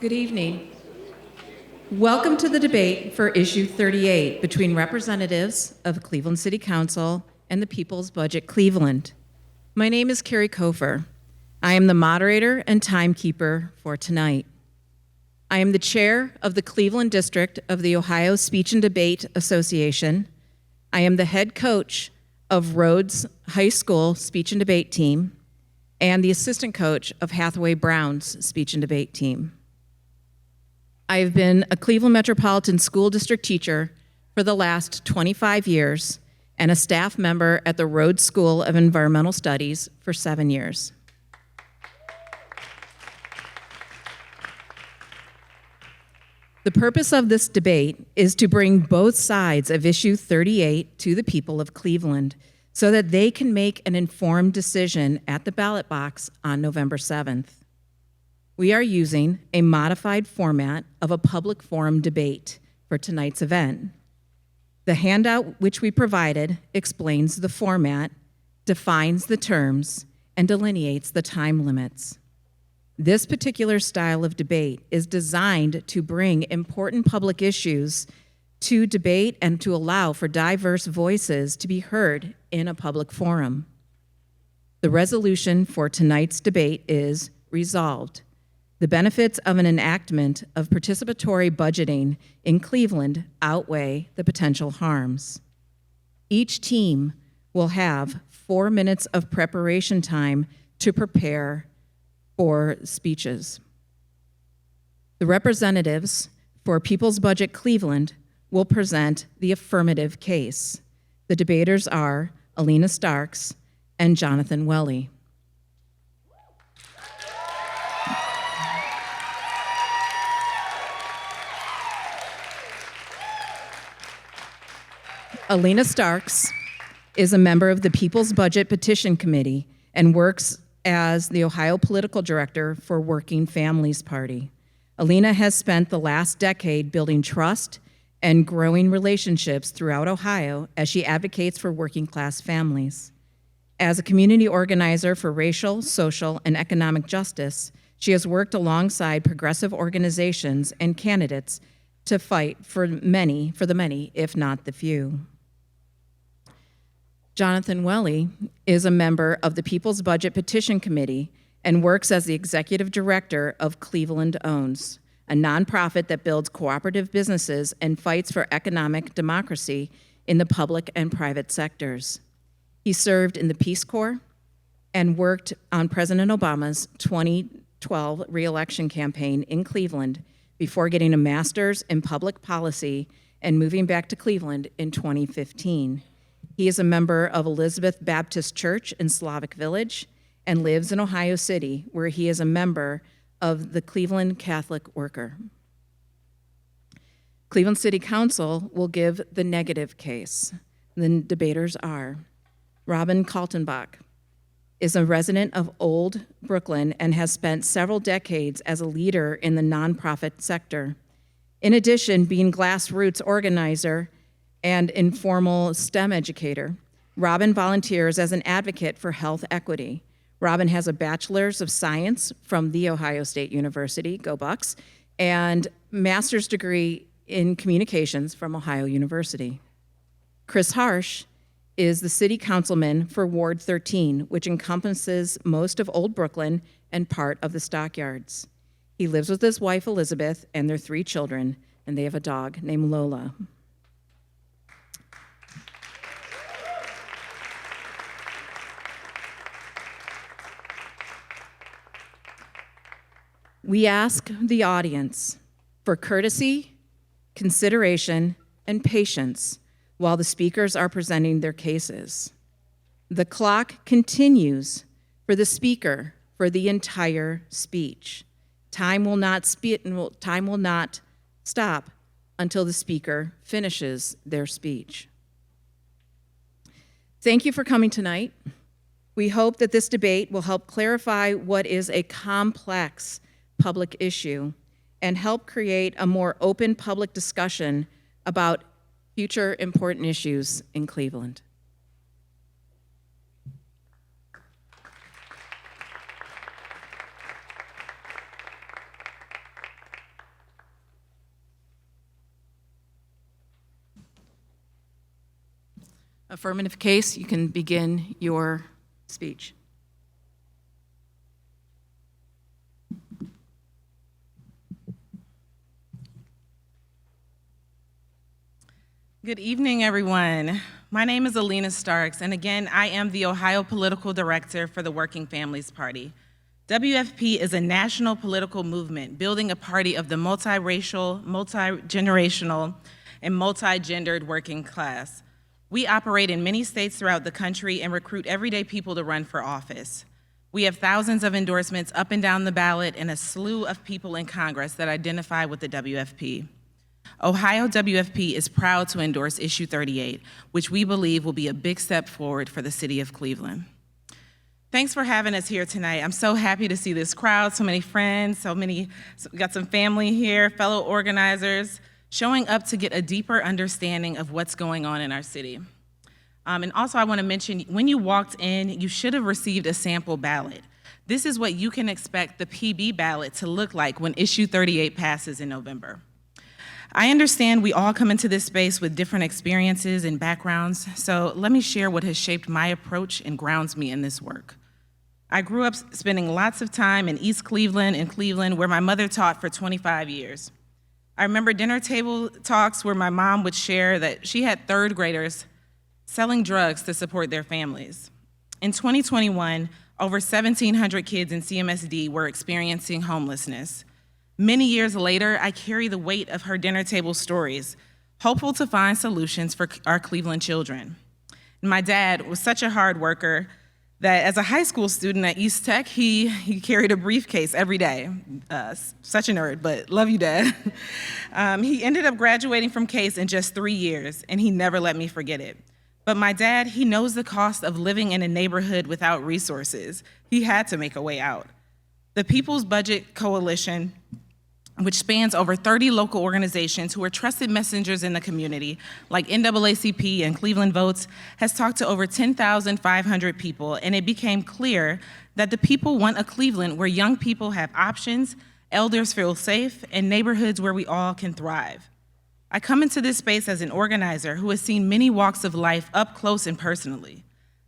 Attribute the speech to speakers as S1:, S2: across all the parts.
S1: Good evening. Welcome to the debate for Issue 38 between representatives of Cleveland City Council and the People's Budget Cleveland. My name is Carrie Kofer. I am the moderator and timekeeper for tonight. I am the chair of the Cleveland District of the Ohio Speech and Debate Association. I am the head coach of Rhodes High School Speech and Debate Team and the assistant coach of Hathaway Brown's Speech and Debate Team. I have been a Cleveland Metropolitan School District teacher for the last 25 years and a staff member at the Rhodes School of Environmental Studies for 7 years. The purpose of this debate is to bring both sides of Issue 38 to the people of Cleveland so that they can make an informed decision at the ballot box on November 7th. We are using a modified format of a public forum debate for tonight's event. The handout which we provided explains the format, defines the terms, and delineates the time limits. This particular style of debate is designed to bring important public issues to debate and to allow for diverse voices to be heard in a public forum. The resolution for tonight's debate is resolved. The benefits of an enactment of participatory budgeting in Cleveland outweigh the potential harms. Each team will have 4 minutes of preparation time to prepare for speeches. The representatives for People's Budget Cleveland will present the affirmative case. The debaters are Alina Starks and Jonathan Welly. Alina Starks is a member of the People's Budget Petition Committee and works as the Ohio Political Director for Working Families Party. Alina has spent the last decade building trust and growing relationships throughout Ohio as she advocates for working class families. As a community organizer for racial, social, and economic justice, she has worked alongside progressive organizations and candidates to fight for the many, if not the few. Jonathan Welly is a member of the People's Budget Petition Committee and works as the executive director of Cleveland Owns, a nonprofit that builds cooperative businesses and fights for economic democracy in the public and private sectors. He served in the Peace Corps and worked on President Obama's 2012 re-election campaign in Cleveland before getting a master's in public policy and moving back to Cleveland in 2015. He is a member of Elizabeth Baptist Church in Slavic Village and lives in Ohio City, where he is a member of the Cleveland Catholic Worker. Cleveland City Council will give the negative case. The debaters are Robin Kaltenbach is a resident of Old Brooklyn and has spent several decades as a leader in the nonprofit sector. In addition, being grassroots organizer and informal STEM educator, Robin volunteers as an advocate for health equity. Robin has a bachelor's of science from The Ohio State University, go Bucks, and master's degree in communications from Ohio University. Chris Harsh is the city councilman for Ward 13, which encompasses most of Old Brooklyn and part of the Stockyards. He lives with his wife, Elizabeth, and their 3 children, and they have a dog named Lola. We ask the audience for courtesy, consideration, and patience while the speakers are presenting their cases. The clock continues for the speaker for the entire speech. Time will not stop until the speaker finishes their speech. Thank you for coming tonight. We hope that this debate will help clarify what is a complex public issue and help create a more open public discussion about future important issues in Cleveland. Affirmative case, you can begin your speech.
S2: Good evening, everyone. My name is Alina Starks, and again, I am the Ohio Political Director for the Working Families Party. WFP is a national political movement building a party of the multiracial, multi-generational, and multi-gendered working class. We operate in many states throughout the country and recruit everyday people to run for office. We have thousands of endorsements up and down the ballot and a slew of people in Congress that identify with the WFP. Ohio WFP is proud to endorse Issue 38, which we believe will be a big step forward for the city of Cleveland. Thanks for having us here tonight. I'm so happy to see this crowd, so many friends, we got some family here, fellow organizers, showing up to get a deeper understanding of what's going on in our city. And also I wanna mention, when you walked in, you should have received a sample ballot. This is what you can expect the PB ballot to look like when Issue 38 passes in November. I understand we all come into this space with different experiences and backgrounds, so let me share what has shaped my approach and grounds me in this work. I grew up spending lots of time in East Cleveland and Cleveland, where my mother taught for 25 years. I remember dinner table talks where my mom would share that she had third graders selling drugs to support their families. In 2021, over 1,700 kids in CMSD were experiencing homelessness. Many years later, I carry the weight of her dinner table stories, hopeful to find solutions for our Cleveland children. My dad was such a hard worker that as a high school student at East Tech, he carried a briefcase every day. Such a nerd, but love you, Dad. He ended up graduating from Case in just 3 years, and he never let me forget it. But my dad, he knows the cost of living in a neighborhood without resources. He had to make a way out. The People's Budget Coalition, which spans over 30 local organizations who are trusted messengers in the community, like NAACP and Cleveland Votes, has talked to over 10,500 people, and it became clear that the people want a Cleveland where young people have options, elders feel safe, and neighborhoods where we all can thrive. I come into this space as an organizer who has seen many walks of life up close and personally.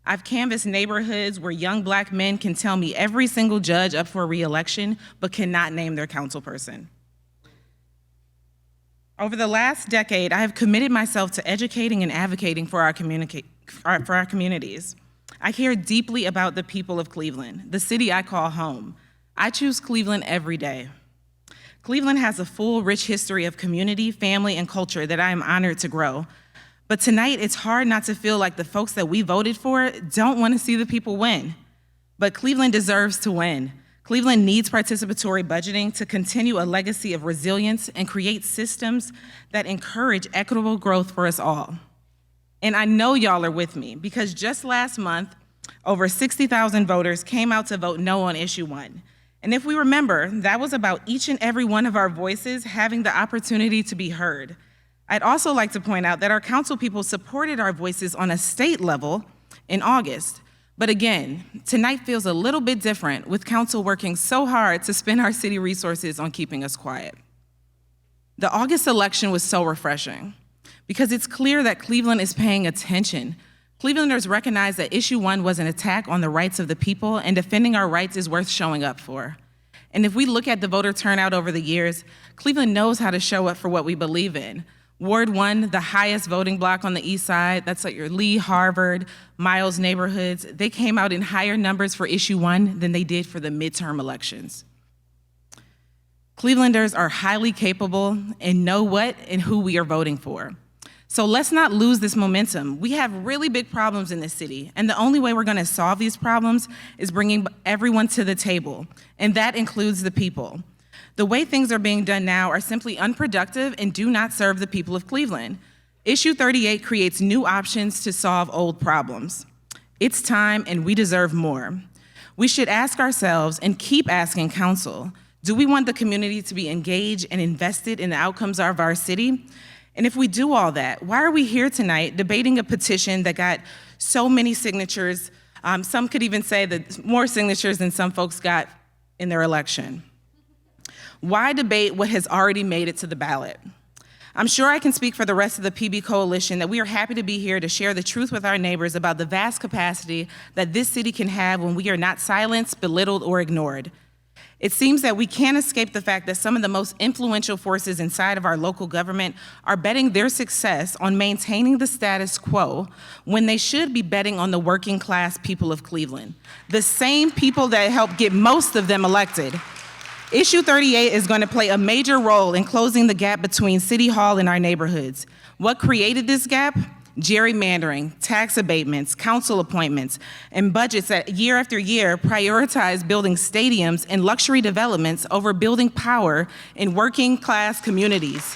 S2: I've canvassed neighborhoods where young Black men can tell me every single judge up for re-election, but cannot name their councilperson. Over the last decade, I have committed myself to educating and advocating for our communities. I care deeply about the people of Cleveland, the city I call home. I choose Cleveland every day. Cleveland has a full, rich history of community, family, and culture that I am honored to grow. But tonight, it's hard not to feel like the folks that we voted for don't want to see the people win. But Cleveland deserves to win. Cleveland needs participatory budgeting to continue a legacy of resilience and create systems that encourage equitable growth for us all. And I know y'all are with me, because just last month, over 60,000 voters came out to vote no on Issue 1. And if we remember, that was about each and every one of our voices having the opportunity to be heard. I'd also like to point out that our council people supported our voices on a state level in August. But again, tonight feels a little bit different, with council working so hard to spend our city resources on keeping us quiet. The August election was so refreshing, because it's clear that Cleveland is paying attention. Clevelanders recognize that Issue 1 was an attack on the rights of the people, and defending our rights is worth showing up for. And if we look at the voter turnout over the years, Cleveland knows how to show up for what we believe in. Ward 1, the highest voting block on the east side, that's like your Lee, Harvard, Miles neighborhoods, they came out in higher numbers for Issue 1 than they did for the midterm elections. Clevelanders are highly capable and know what and who we are voting for. So let's not lose this momentum. We have really big problems in this city, and the only way we're gonna solve these problems is bringing everyone to the table, and that includes the people. The way things are being done now are simply unproductive and do not serve the people of Cleveland. Issue 38 creates new options to solve old problems. It's time, and we deserve more. We should ask ourselves, and keep asking council, do we want the community to be engaged and invested in the outcomes of our city? And if we do all that, why are we here tonight debating a petition that got so many signatures? Some could even say that more signatures than some folks got in their election. Why debate what has already made it to the ballot? I'm sure I can speak for the rest of the PB Coalition that we are happy to be here to share the truth with our neighbors about the vast capacity that this city can have when we are not silenced, belittled, or ignored. It seems that we can't escape the fact that some of the most influential forces inside of our local government are betting their success on maintaining the status quo when they should be betting on the working class people of Cleveland, the same people that helped get most of them elected. Issue 38 is going to play a major role in closing the gap between City Hall and our neighborhoods. What created this gap? Gerrymandering, tax abatements, council appointments, and budgets that year after year prioritize building stadiums and luxury developments over building power in working class communities.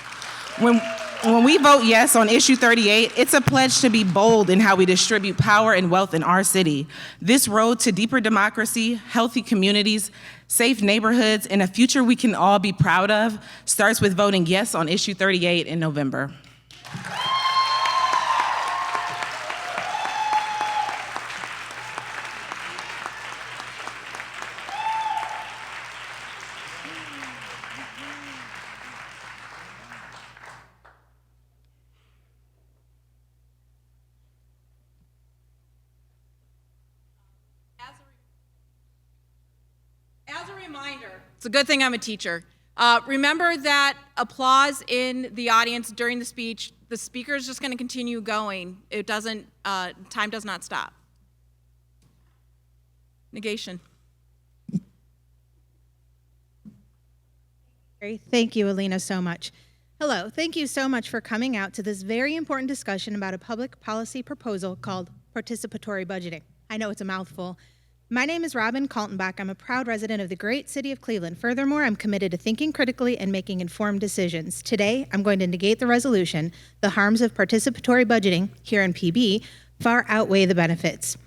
S2: When we vote yes on issue 38, it's a pledge to be bold in how we distribute power and wealth in our city. This road to deeper democracy, healthy communities, safe neighborhoods, and a future we can all be proud of starts with voting yes on issue 38 in November.
S1: As a reminder, it's a good thing I'm a teacher. Remember that applause in the audience during the speech, the speaker is just going to continue going. It doesn't, time does not stop. Negation.
S3: Thank you, Alina, so much. Hello, thank you so much for coming out to this very important discussion about a public policy proposal called participatory budgeting. I know it's a mouthful. My name is Robin Kaltenbach. I'm a proud resident of the great city of Cleveland. Furthermore, I'm committed to thinking critically and making informed decisions. Today, I'm going to negate the resolution. The harms of participatory budgeting here in PB far outweigh the benefits.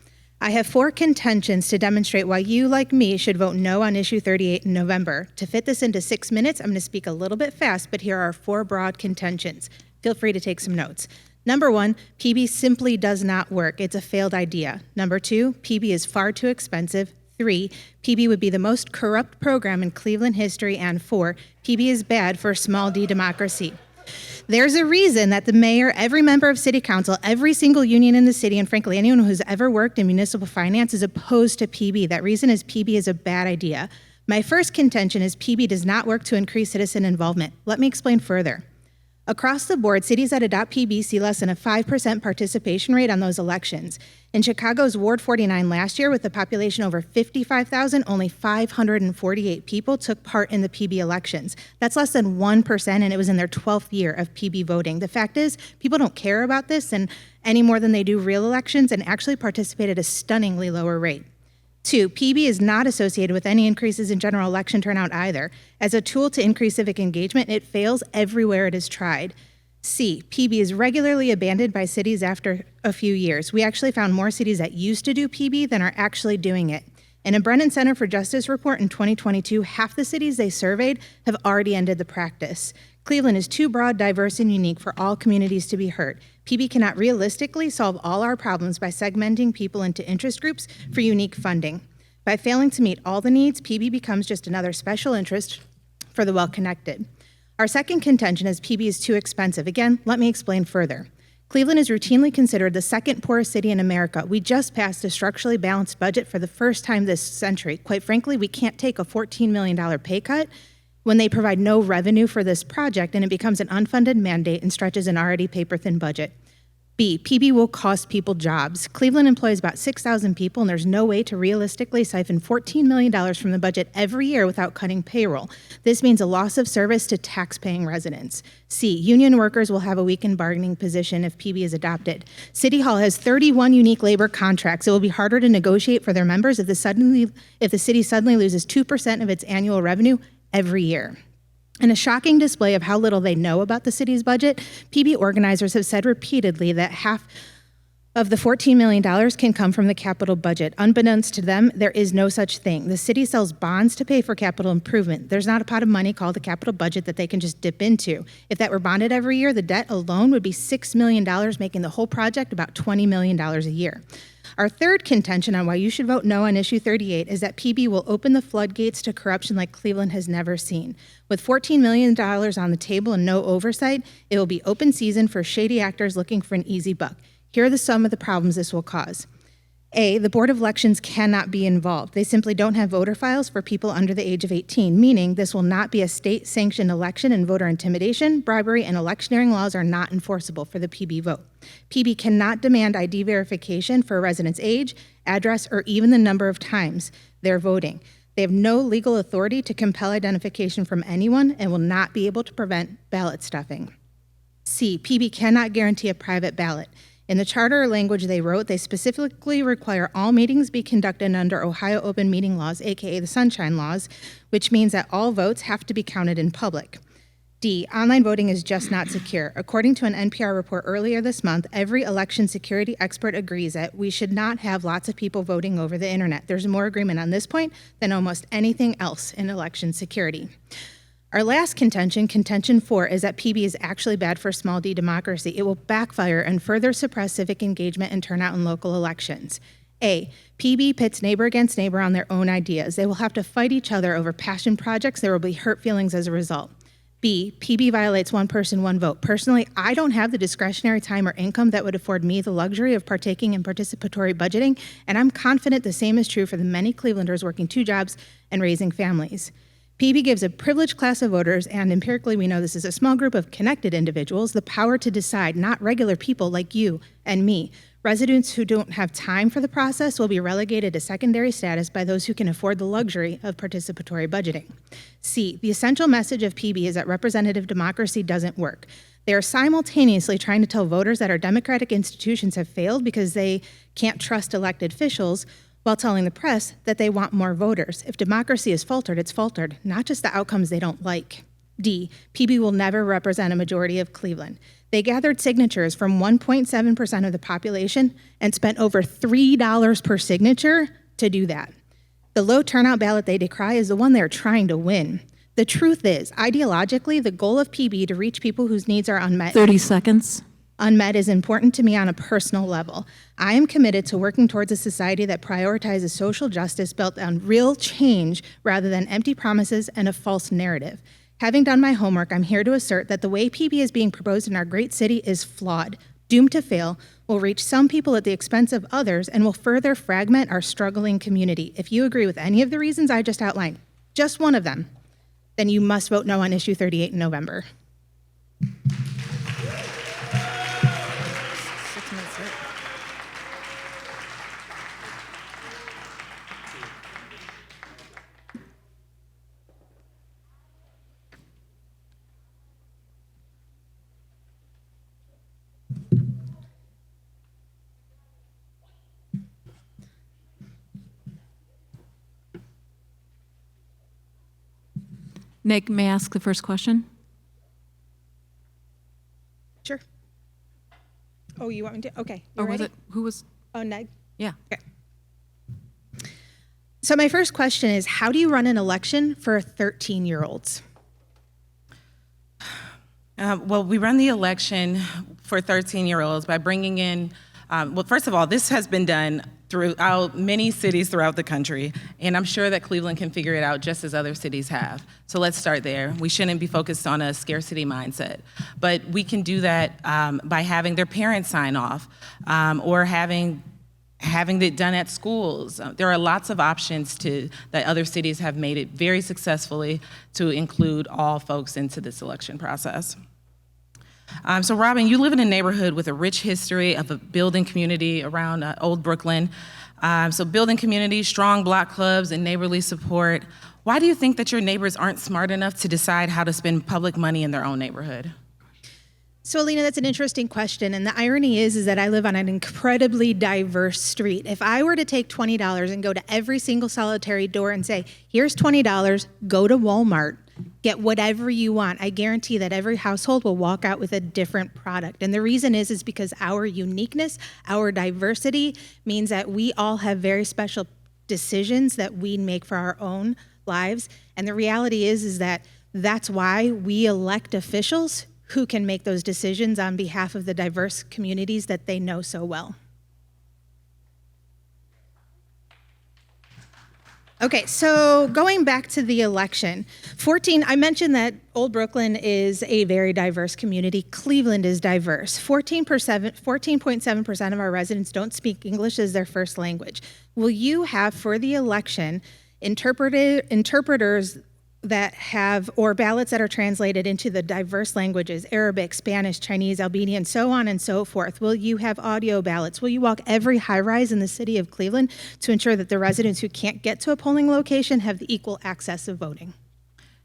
S3: I have 4 contentions to demonstrate why you, like me, should vote no on issue 38 in November. To fit this into 6 minutes, I'm going to speak a little bit fast, but here are 4 broad contentions. Feel free to take some notes. Number 1, PB simply does not work. It's a failed idea. Number 2, PB is far too expensive. 3, PB would be the most corrupt program in Cleveland history. And 4, PB is bad for small d democracy. There's a reason that the mayor, every member of city council, every single union in the city, and frankly, anyone who's ever worked in municipal finance is opposed to PB. That reason is PB is a bad idea. My first contention is PB does not work to increase citizen involvement. Let me explain further. Across the board, cities that adopt PB see less than a 5% participation rate on those elections. In Chicago's Ward 49 last year, with a population over 55,000, only 548 people took part in the PB elections. That's less than 1%, and it was in their 12th year of PB voting. The fact is, people don't care about this any more than they do real elections, and actually participate at a stunningly lower rate. 2, PB is not associated with any increases in general election turnout either. As a tool to increase civic engagement, it fails everywhere it is tried. C, PB is regularly abandoned by cities after a few years. We actually found more cities that used to do PB than are actually doing it. In a Brennan Center for Justice report in 2022, half the cities they surveyed have already ended the practice. Cleveland is too broad, diverse, and unique for all communities to be heard. PB cannot realistically solve all our problems by segmenting people into interest groups for unique funding. By failing to meet all the needs, PB becomes just another special interest for the well-connected. Our second contention is PB is too expensive. Again, let me explain further. Cleveland is routinely considered the second poorest city in America. We just passed a structurally balanced budget for the first time this century. Quite frankly, we can't take a $14 million pay cut when they provide no revenue for this project, and it becomes an unfunded mandate and stretches an already paper-thin budget. B, PB will cost people jobs. Cleveland employs about 6,000 people, and there's no way to realistically siphon $14 million from the budget every year without cutting payroll. This means a loss of service to tax-paying residents. C, union workers will have a weakened bargaining position if PB is adopted. City Hall has 31 unique labor contracts. It will be harder to negotiate for their members if the city suddenly loses 2% of its annual revenue every year. In a shocking display of how little they know about the city's budget, PB organizers have said repeatedly that half of the $14 million can come from the capital budget. Unbeknownst to them, there is no such thing. The city sells bonds to pay for capital improvement. There's not a pot of money called the capital budget that they can just dip into. If that were bonded every year, the debt alone would be $6 million, making the whole project about $20 million a year. Our third contention on why you should vote no on issue 38 is that PB will open the floodgates to corruption like Cleveland has never seen. With $14 million on the table and no oversight, it will be open season for shady actors looking for an easy buck. Here are some of the problems this will cause. A, the Board of Elections cannot be involved. They simply don't have voter files for people under the age of 18, meaning this will not be a state-sanctioned election, and voter intimidation, bribery, and electioneering laws are not enforceable for the PB vote. PB cannot demand ID verification for a resident's age, address, or even the number of times they're voting. They have no legal authority to compel identification from anyone and will not be able to prevent ballot stuffing. C, PB cannot guarantee a private ballot. In the charter language they wrote, they specifically require all meetings be conducted under Ohio open meeting laws, aka the Sunshine Laws, which means that all votes have to be counted in public. D, online voting is just not secure. According to an NPR report earlier this month, every election security expert agrees that we should not have lots of people voting over the internet. There's more agreement on this point than almost anything else in election security. Our last contention, contention 4, is that PB is actually bad for small d democracy. It will backfire and further suppress civic engagement and turnout in local elections. A, PB pits neighbor against neighbor on their own ideas. They will have to fight each other over passion projects. There will be hurt feelings as a result. B, PB violates one person, one vote. Personally, I don't have the discretionary time or income that would afford me the luxury of partaking in participatory budgeting, and I'm confident the same is true for the many Clevelanders working 2 jobs and raising families. PB gives a privileged class of voters, and empirically we know this is a small group of connected individuals, the power to decide, not regular people like you and me. Residents who don't have time for the process will be relegated to secondary status by those who can afford the luxury of participatory budgeting. C, the essential message of PB is that representative democracy doesn't work. They are simultaneously trying to tell voters that our democratic institutions have failed because they can't trust elected officials, while telling the press that they want more voters. If democracy is faltered, it's faltered, not just the outcomes they don't like. D, PB will never represent a majority of Cleveland. They gathered signatures from 1.7% of the population and spent over $3 per signature to do that. The low turnout ballot they decry is the one they're trying to win. The truth is, ideologically, the goal of PB to reach people whose needs are unmet
S4: 30 seconds.
S3: is important to me on a personal level. I am committed to working towards a society that prioritizes social justice built on real change rather than empty promises and a false narrative. Having done my homework, I'm here to assert that the way PB is being proposed in our great city is flawed, doomed to fail, will reach some people at the expense of others, and will further fragment our struggling community. If you agree with any of the reasons I just outlined, just one of them, then you must vote no on issue 38 in November.
S4: Nick, may I ask the first question?
S3: Sure. Oh, you want me to? Okay. You
S4: Or was
S3: ready?
S4: it, who was,
S3: Oh, Neg.
S4: yeah.
S3: Okay. So my first question is, how do you run an election for 13-year-olds?
S2: Well, we run the election for 13-year-olds by bringing in, well, first of all, this has been done throughout many cities throughout the country, and I'm sure that Cleveland can figure it out just as other cities have. So let's start there. We shouldn't be focused on a scarcity mindset, but we can do that by having their parents sign off or having it done at schools. There are lots of options that other cities have made it very successfully to include all folks into this election process. So Robin, you live in a neighborhood with a rich history of a building community around Old Brooklyn. So building community, strong block clubs, and neighborly support. Why do you think that your neighbors aren't smart enough to decide how to spend public money in their own neighborhood?
S3: So, Alina, that's an interesting question. And the irony is that I live on an incredibly diverse street. If I were to take $20 and go to every single solitary door and say, here's $20, go to Walmart, get whatever you want. I guarantee that every household will walk out with a different product. And the reason is because our uniqueness, our diversity means that we all have very special decisions that we make for our own lives. And the reality is that that's why we elect officials who can make those decisions on behalf of the diverse communities that they know so well. Okay, so going back to the election, I mentioned that Old Brooklyn is a very diverse community. Cleveland is diverse. 14.7% of our residents don't speak English as their first language. Will you have for the election interpreters that have, or ballots that are translated into the diverse languages, Arabic, Spanish, Chinese, Albanian, so on and so forth? Will you have audio ballots? Will you walk every high-rise in the city of Cleveland to ensure that the residents who can't get to a polling location have the equal access of voting?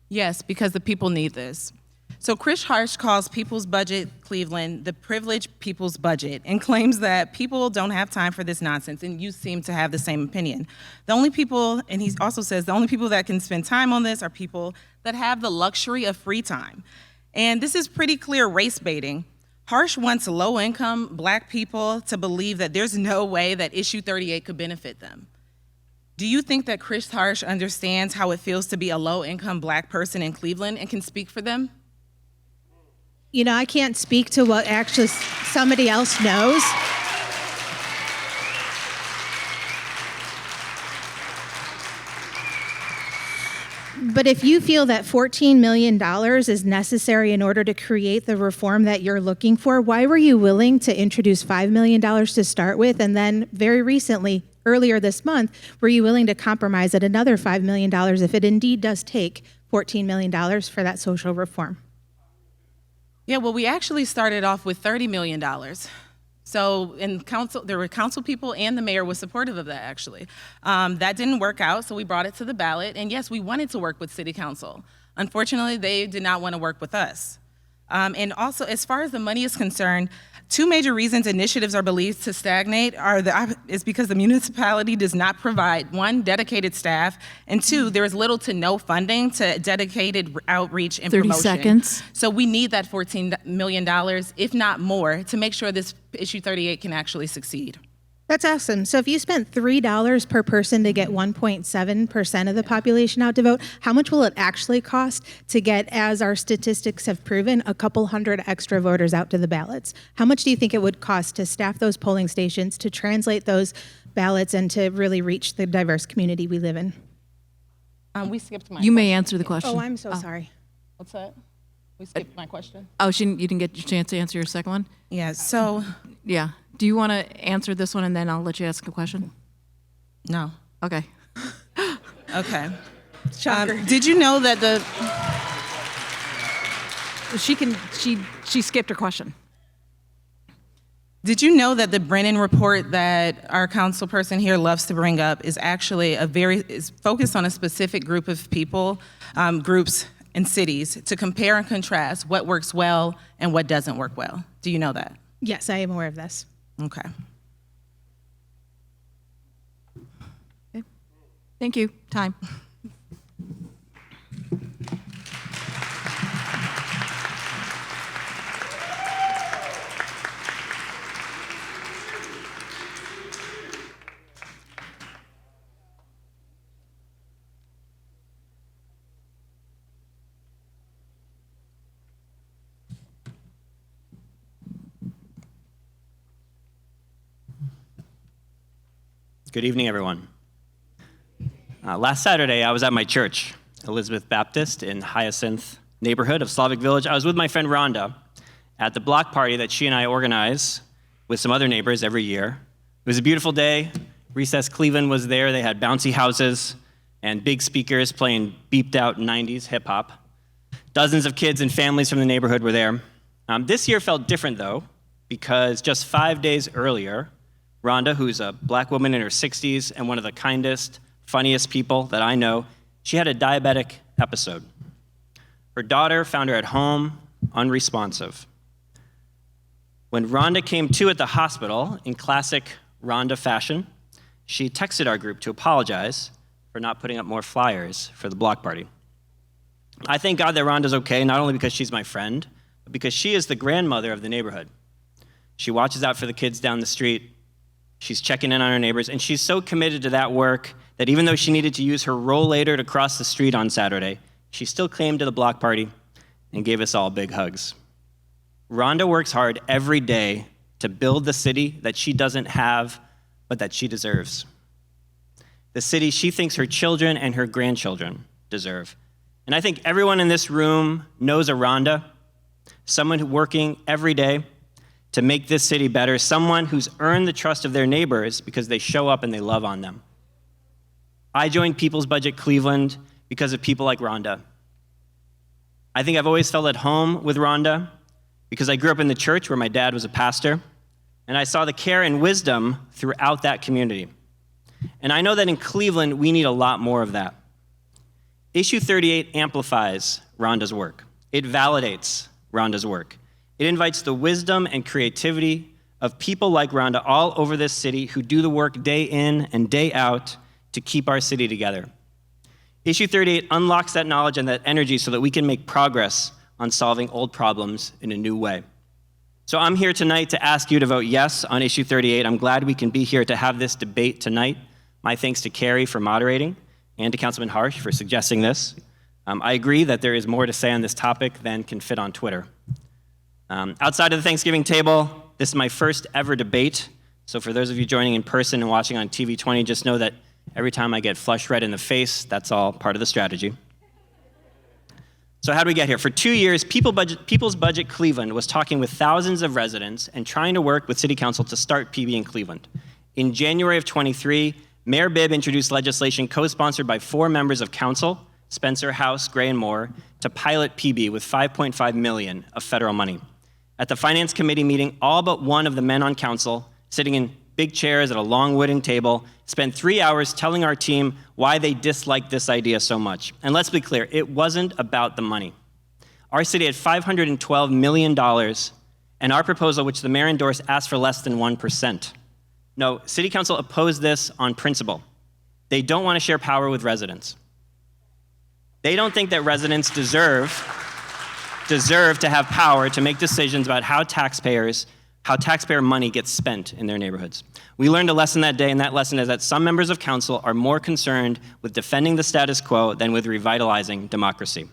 S2: Yes, because the people need this. So Chris Harsh calls People's Budget Cleveland the privileged people's budget and claims that people don't have time for this nonsense, and you seem to have the same opinion. The only people, and he also says, the only people that can spend time on this are people that have the luxury of free time. And this is pretty clear race baiting. Harsh wants low-income Black people to believe that there's no way that Issue 38 could benefit them. Do you think that Chris Harsh understands how it feels to be a low-income Black person in Cleveland and can speak for them?
S3: You know, I can't speak to what actually somebody else knows. But if you feel that $14 million is necessary in order to create the reform that you're looking for, why were you willing to introduce $5 million to start with? And then very recently, earlier this month, were you willing to compromise at another $5 million if it indeed does take $14 million for that social reform?
S2: Yeah, well, we actually started off with $30 million. So in council, there were council people and the mayor was supportive of that, actually. That didn't work out, so we brought it to the ballot. And yes, we wanted to work with city council. Unfortunately, they did not want to work with us. And also, as far as the money is concerned, two major reasons initiatives are believed to stagnate is because the municipality does not provide, one, dedicated staff, and two, there is little to no funding to dedicated outreach and
S4: 30
S2: promotion.
S4: seconds.
S2: So we need that $14 million, if not more, to make sure this Issue 38 can actually succeed.
S3: That's awesome. So if you spent $3 per person to get 1.7% of the population out to vote, how much will it actually cost to get, as our statistics have proven, a couple hundred extra voters out to the ballots? How much do you think it would cost to staff those polling stations, to translate those ballots, and to really reach the diverse community we live in?
S2: We skipped my
S4: You may answer the question.
S3: Oh, I'm so sorry.
S2: What's that? We skipped my question?
S4: Oh, you didn't get your chance to answer your second one?
S2: Yeah, so,
S4: Yeah. Do you want to answer this one and then I'll let you ask a question?
S2: no.
S4: Okay.
S2: Okay.
S3: Shocker.
S2: Did you know that
S4: She skipped her question.
S2: Did you know that the Brennan report that our council person here loves to bring up is actually is focused on a specific group of people, groups and cities, to compare and contrast what works well and what doesn't work well? Do you know that?
S3: Yes, I am aware of this.
S2: Okay.
S4: Thank you. Time.
S5: Good evening, everyone. Last Saturday, I was at my church, Elizabeth Baptist in Hyacinth neighborhood of Slavic Village. I was with my friend Rhonda at the block party that she and I organize with some other neighbors every year. It was a beautiful day. Recess Cleveland was there. They had bouncy houses and big speakers playing beeped out 90s hip hop. Dozens of kids and families from the neighborhood were there. This year felt different, though, because just 5 days earlier, Rhonda, who's a Black woman in her 60s and one of the kindest, funniest people that I know, she had a diabetic episode. Her daughter found her at home, unresponsive. When Rhonda came to at the hospital, in classic Rhonda fashion, she texted our group to apologize for not putting up more flyers for the block party. I thank God that Rhonda's okay, not only because she's my friend, but because she is the grandmother of the neighborhood. She watches out for the kids down the street. She's checking in on her neighbors, and she's so committed to that work that even though she needed to use her rollator to cross the street on Saturday, she still came to the block party and gave us all big hugs. Rhonda works hard every day to build the city that she doesn't have, but that she deserves. The city she thinks her children and her grandchildren deserve. And I think everyone in this room knows a Rhonda, someone who's working every day to make this city better, someone who's earned the trust of their neighbors because they show up and they love on them. I joined People's Budget Cleveland because of people like Rhonda. I think I've always felt at home with Rhonda because I grew up in the church where my dad was a pastor, and I saw the care and wisdom throughout that community. And I know that in Cleveland, we need a lot more of that. Issue 38 amplifies Rhonda's work. It validates Rhonda's work. It invites the wisdom and creativity of people like Rhonda all over this city who do the work day in and day out to keep our city together. Issue 38 unlocks that knowledge and that energy so that we can make progress on solving old problems in a new way. So I'm here tonight to ask you to vote yes on Issue 38. I'm glad we can be here to have this debate tonight. My thanks to Carrie for moderating and to Councilman Harsh for suggesting this. I agree that there is more to say on this topic than can fit on Twitter. Outside of the Thanksgiving table, this is my first ever debate. So for those of you joining in person and watching on TV 20, just know that every time I get flushed red in the face, that's all part of the strategy. So how do we get here? For 2 years, People's Budget Cleveland was talking with thousands of residents and trying to work with City Council to start PB in Cleveland. In January of 23, Mayor Bibb introduced legislation co-sponsored by 4 members of council, Spencer, House, Gray, and Moore, to pilot PB with $5.5 million of federal money. At the Finance Committee meeting, all but one of the men on council, sitting in big chairs at a long wooden table, spent 3 hours telling our team why they disliked this idea so much. And let's be clear, it wasn't about the money. Our city had $512 million, and our proposal, which the mayor endorsed, asked for less than 1%. No, City Council opposed this on principle. They don't want to share power with residents. They don't think that residents deserve to have power to make decisions about how taxpayer money gets spent in their neighborhoods. We learned a lesson that day, and that lesson is that some members of council are more concerned with defending the status quo than with revitalizing democracy.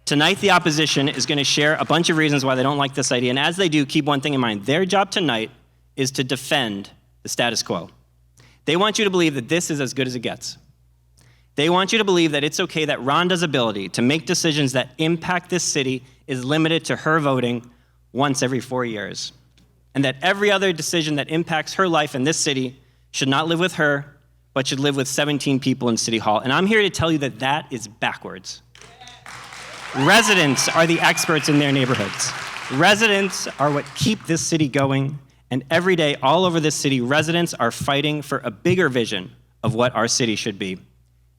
S5: Tonight, the opposition is going to share a bunch of reasons why they don't like this idea, and as they do, keep one thing in mind. Their job tonight is to defend the status quo. They want you to believe that this is as good as it gets. They want you to believe that it's okay that Rhonda's ability to make decisions that impact this city is limited to her voting once every 4 years, and that every other decision that impacts her life in this city should not live with her, but should live with 17 people in City Hall. And I'm here to tell you that that is backwards. Residents are the experts in their neighborhoods. Residents are what keep this city going, and every day all over this city, residents are fighting for a bigger vision of what our city should be.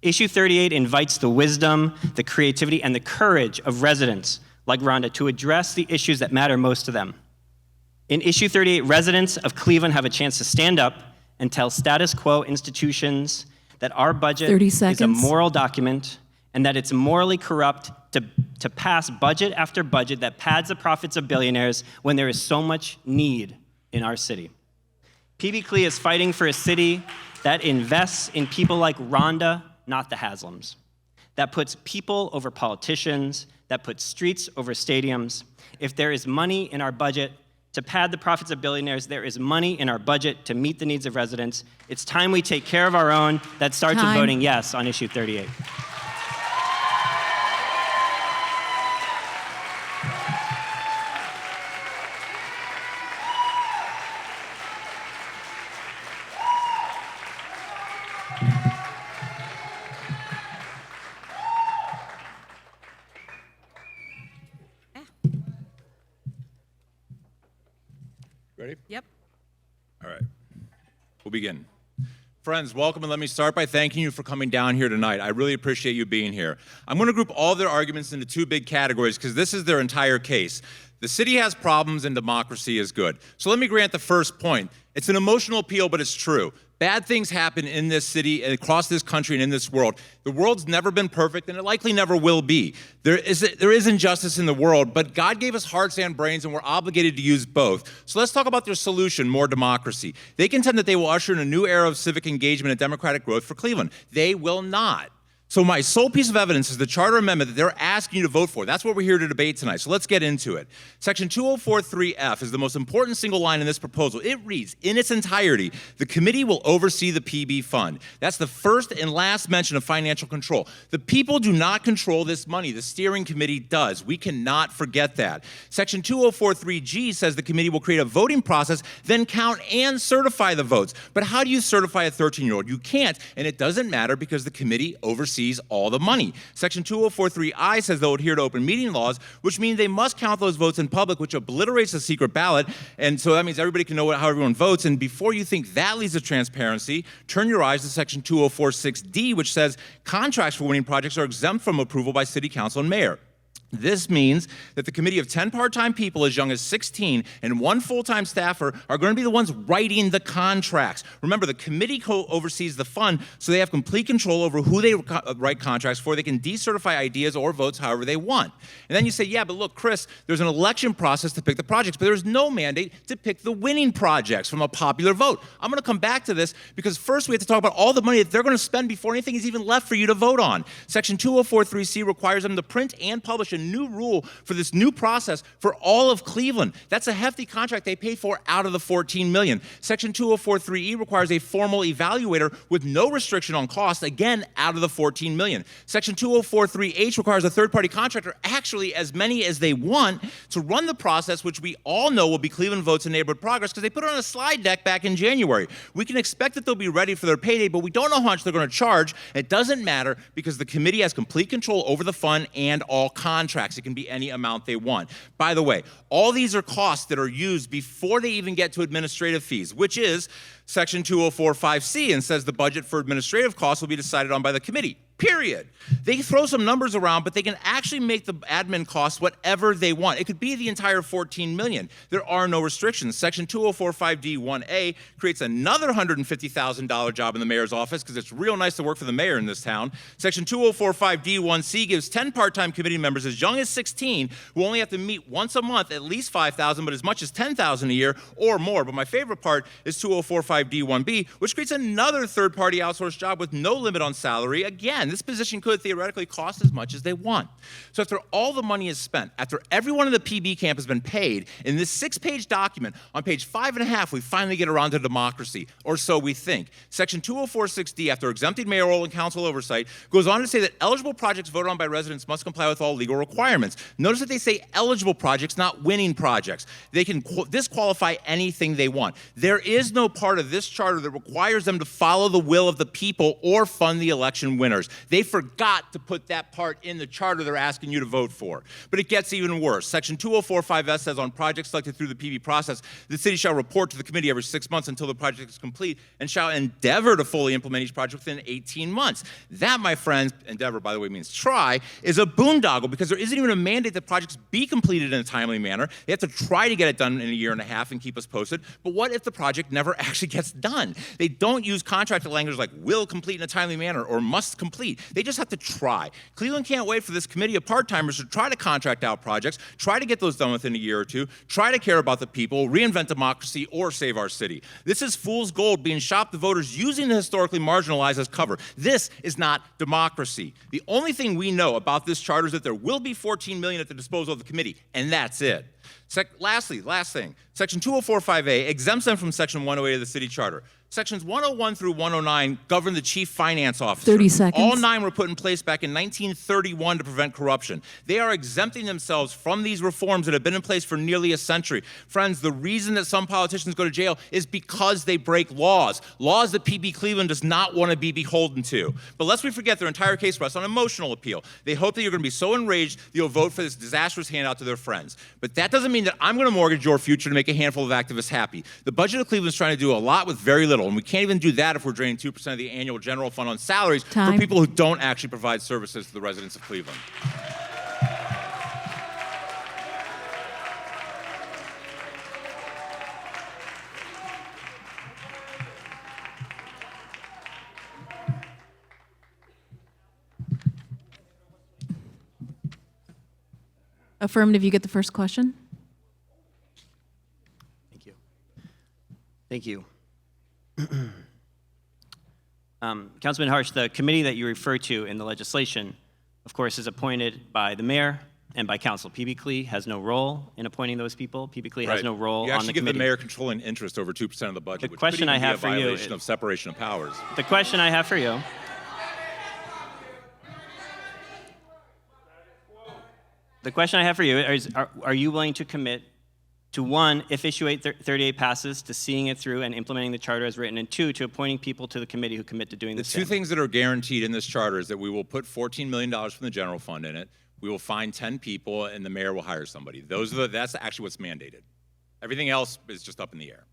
S5: Issue 38 invites the wisdom, the creativity, and the courage of residents like Rhonda to address the issues that matter most to them. In Issue 38, residents of Cleveland have a chance to stand up and tell status quo institutions that our budget
S4: 30
S5: is a
S4: seconds.
S5: moral document and that it's morally corrupt to pass budget after budget that pads the profits of billionaires when there is so much need in our city. PB Clee is fighting for a city that invests in people like Rhonda, not the Haslams, that puts people over politicians, that puts streets over stadiums. If there is money in our budget to pad the profits of billionaires, there is money in our budget to meet the needs of residents. It's time we take care of our own. That starts with
S4: Time.
S5: voting yes on Issue 38.
S6: Ready?
S1: Yep.
S6: All right. We'll begin. Friends, welcome, and let me start by thanking you for coming down here tonight. I really appreciate you being here. I'm going to group all their arguments into 2 big categories because this is their entire case. The city has problems and democracy is good. So let me grant the first point. It's an emotional appeal, but it's true. Bad things happen in this city, across this country, and in this world. The world's never been perfect, and it likely never will be. There is injustice in the world, but God gave us hearts and brains, and we're obligated to use both. So let's talk about their solution, more democracy. They contend that they will usher in a new era of civic engagement and democratic growth for Cleveland. They will not. So my sole piece of evidence is the charter amendment that they're asking you to vote for. That's what we're here to debate tonight. So let's get into it. Section 2043F is the most important single line in this proposal. It reads, in its entirety, the committee will oversee the PB fund. That's the first and last mention of financial control. The people do not control this money. The steering committee does. We cannot forget that. Section 2043G says the committee will create a voting process, then count and certify the votes. But how do you certify a 13-year-old? You can't, and it doesn't matter because the committee oversees all the money. Section 2043I says they'll adhere to open meeting laws, which means they must count those votes in public, which obliterates the secret ballot. And so that means everybody can know how everyone votes. And before you think that leads to transparency, turn your eyes to Section 2046D, which says contracts for winning projects are exempt from approval by city council and mayor. This means that the committee of 10 part-time people as young as 16 and 1 full-time staffer are going to be the ones writing the contracts. Remember, the committee oversees the fund, so they have complete control over who they write contracts for. They can decertify ideas or votes however they want. And then you say, yeah, but look, Chris, there's an election process to pick the projects, but there's no mandate to pick the winning projects from a popular vote. I'm going to come back to this because first we have to talk about all the money that they're going to spend before anything is even left for you to vote on. Section 2043C requires them to print and publish a new rule for this new process for all of Cleveland. That's a hefty contract they pay for out of the $14 million. Section 2043E requires a formal evaluator with no restriction on cost, again, out of the $14 million. Section 2043H requires a third-party contractor, actually as many as they want, to run the process, which we all know will be Cleveland Votes and Neighborhood Progress, because they put it on a slide deck back in January. We can expect that they'll be ready for their payday, but we don't know how much they're going to charge. It doesn't matter because the committee has complete control over the fund and all contracts. It can be any amount they want. By the way, all these are costs that are used before they even get to administrative fees, which is Section 2045C, and says the budget for administrative costs will be decided on by the committee. Period. They throw some numbers around, but they can actually make the admin costs whatever they want. It could be the entire $14 million. There are no restrictions. Section 2045D1A creates another $150,000 job in the mayor's office because it's real nice to work for the mayor in this town. Section 2045D1C gives 10 part-time committee members as young as 16 who only have to meet once a month, at least 5,000, but as much as 10,000 a year or more. But my favorite part is 2045D1B, which creates another third-party outsourced job with no limit on salary. Again, this position could theoretically cost as much as they want. So after all the money is spent, after everyone in the PB camp has been paid, in this 6-page document, on page 5.5, we finally get around to democracy, or so we think. Section 2046D, after exempting mayoral and council oversight, goes on to say that eligible projects voted on by residents must comply with all legal requirements. Notice that they say eligible projects, not winning projects. They can disqualify anything they want. There is no part of this charter that requires them to follow the will of the people or fund the election winners. They forgot to put that part in the charter they're asking you to vote for. But it gets even worse. Section 2045S says on projects selected through the PB process, the city shall report to the committee every 6 months until the project is complete and shall endeavor to fully implement each project within 18 months. That, my friends, endeavor, by the way, means try, is a boondoggle because there isn't even a mandate that projects be completed in a timely manner. They have to try to get it done in a year and a half and keep us posted. But what if the project never actually gets done? They don't use contracted language like will complete in a timely manner or must complete. They just have to try. Cleveland can't wait for this committee of part-timers to try to contract out projects, try to get those done within a year or two, try to care about the people, reinvent democracy, or save our city. This is fool's gold being shopped to voters using the historically marginalized as cover. This is not democracy. The only thing we know about this charter is that there will be $14 million at the disposal of the committee, and that's it. Last thing, Section 2045A exempts them from Section 108 of the city charter. Sections 101 through 109 govern the chief finance officer.
S4: 30 seconds.
S6: All 9 were put in place back in 1931 to prevent corruption. They are exempting themselves from these reforms that have been in place for nearly a century. Friends, the reason that some politicians go to jail is because they break laws that PB Cleveland does not want to be beholden to. But lest we forget, their entire case rests on emotional appeal. They hope that you're going to be so enraged that you'll vote for this disastrous handout to their friends. But that doesn't mean that I'm going to mortgage your future to make a handful of activists happy. The budget of Cleveland is trying to do a lot with very little, and we can't even do that if we're draining 2% of the annual general fund on salaries for people who don't actually provide services to the residents of Cleveland.
S4: Affirmative, you get the first question.
S5: Thank you. Thank you. Councilman Harsh, the committee that you refer to in the legislation, of course, is appointed by the mayor and by council. PB Clee has no role in appointing those people. PB Clee has no role
S6: You
S5: on
S6: actually
S5: the
S6: give
S5: committee.
S6: the mayor controlling interest over 2% of the budget,
S5: The
S6: which
S5: question
S6: could
S5: I
S6: even
S5: have
S6: be a
S5: for you
S6: violation
S5: is-
S6: of separation of powers.
S5: The question I have for you. The question I have for you is, are you willing to commit to, one, if issue 838 passes, to seeing it through and implementing the charter as written, and two, to appointing people to the committee who commit to doing
S6: The
S5: the
S6: two
S5: same?
S6: things that are guaranteed in this charter is that we will put $14 million from the general fund in it, we will find 10 people, and the mayor will hire somebody. That's actually what's mandated. Everything else is just up in the air.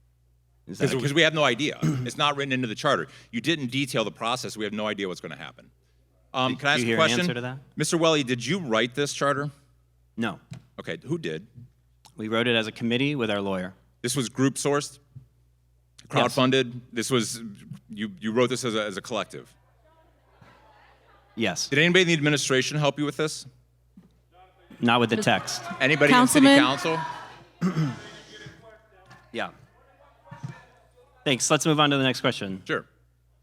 S5: Is that
S6: Because we have no idea. It's not written into the charter. You didn't detail the process. We have no idea what's going to happen. Can I ask
S5: you
S6: a
S5: hear an
S6: question?
S5: answer to that?
S6: Mr. Welly, did you write this charter?
S5: No.
S6: Okay, who did?
S5: We wrote it as a committee with our lawyer.
S6: This was group sourced? Crowdfunded? This was, you wrote this as a collective?
S5: Yes.
S6: Did anybody in the administration help you with this?
S5: Not with the text.
S6: Anybody
S4: Councilman?
S6: in city council?
S5: Yeah. Thanks. Let's move on to the next question.
S6: Sure.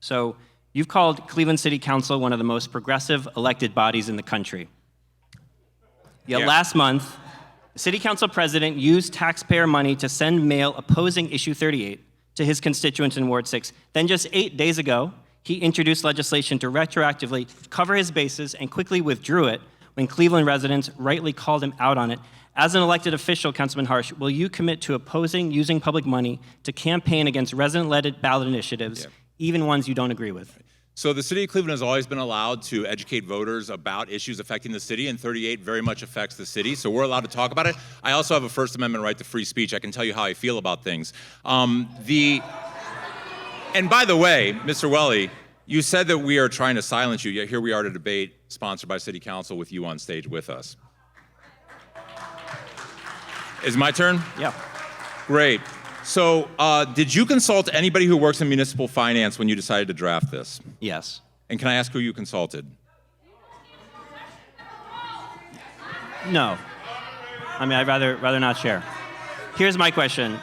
S5: So, you've called Cleveland City Council one of the most progressive elected bodies in the country. Yet
S6: Yeah.
S5: last month, the City Council president used taxpayer money to send mail opposing Issue 38 to his constituents in Ward 6. Then just 8 days ago, he introduced legislation to retroactively cover his bases and quickly withdrew it when Cleveland residents rightly called him out on it. As an elected official, Councilman Harsh, will you commit to opposing using public money to campaign against resident-led ballot initiatives, even ones you don't agree with?
S6: So the city of Cleveland has always been allowed to educate voters about issues affecting the city, and 38 very much affects the city, so we're allowed to talk about it. I also have a First Amendment right to free speech. I can tell you how I feel about things. And by the way, Mr. Welly, you said that we are trying to silence you, yet here we are to debate sponsored by City Council with you on stage with us. Is it my turn?
S5: Yeah.
S6: Great. So, did you consult anybody who works in municipal finance when you decided to draft this?
S5: Yes.
S6: And can I ask who you consulted?
S5: No. I mean, I'd rather not share. Here's my question.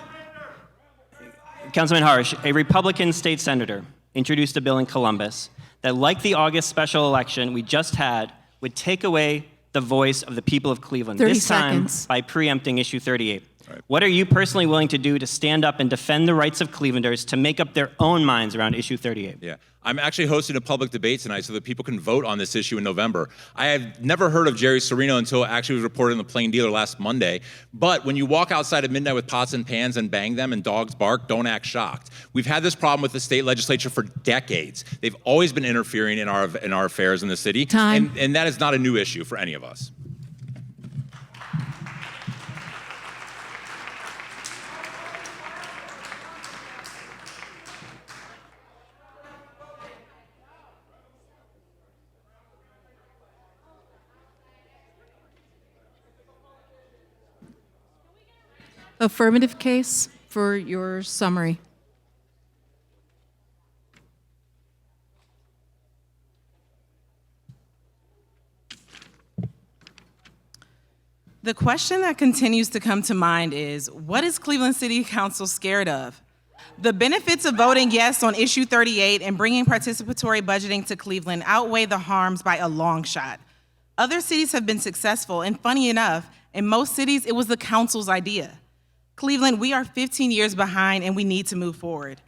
S5: Councilman Harsh, a Republican state senator introduced a bill in Columbus that, like the August special election we just had, would take away the voice of the people of Cleveland,
S4: 30
S5: this time
S4: seconds.
S5: by preempting Issue 38.
S6: Right.
S5: What are you personally willing to do to stand up and defend the rights of Clevelanders to make up their own minds around Issue 38?
S6: Yeah, I'm actually hosting a public debate tonight so that people can vote on this issue in November. I have never heard of Jerry Serino until it actually was reported in the Plain Dealer last Monday. But when you walk outside at midnight with pots and pans and bang them and dogs bark, don't act shocked. We've had this problem with the state legislature for decades. They've always been interfering in our affairs in the city.
S4: Time.
S6: And that is not a new issue for any of us.
S4: Affirmative case for your summary.
S2: The question that continues to come to mind is, what is Cleveland City Council scared of? The benefits of voting yes on Issue 38 and bringing participatory budgeting to Cleveland outweigh the harms by a long shot. Other cities have been successful, and funny enough, in most cities, it was the council's idea. Cleveland, we are 15 years behind, and we need to move forward.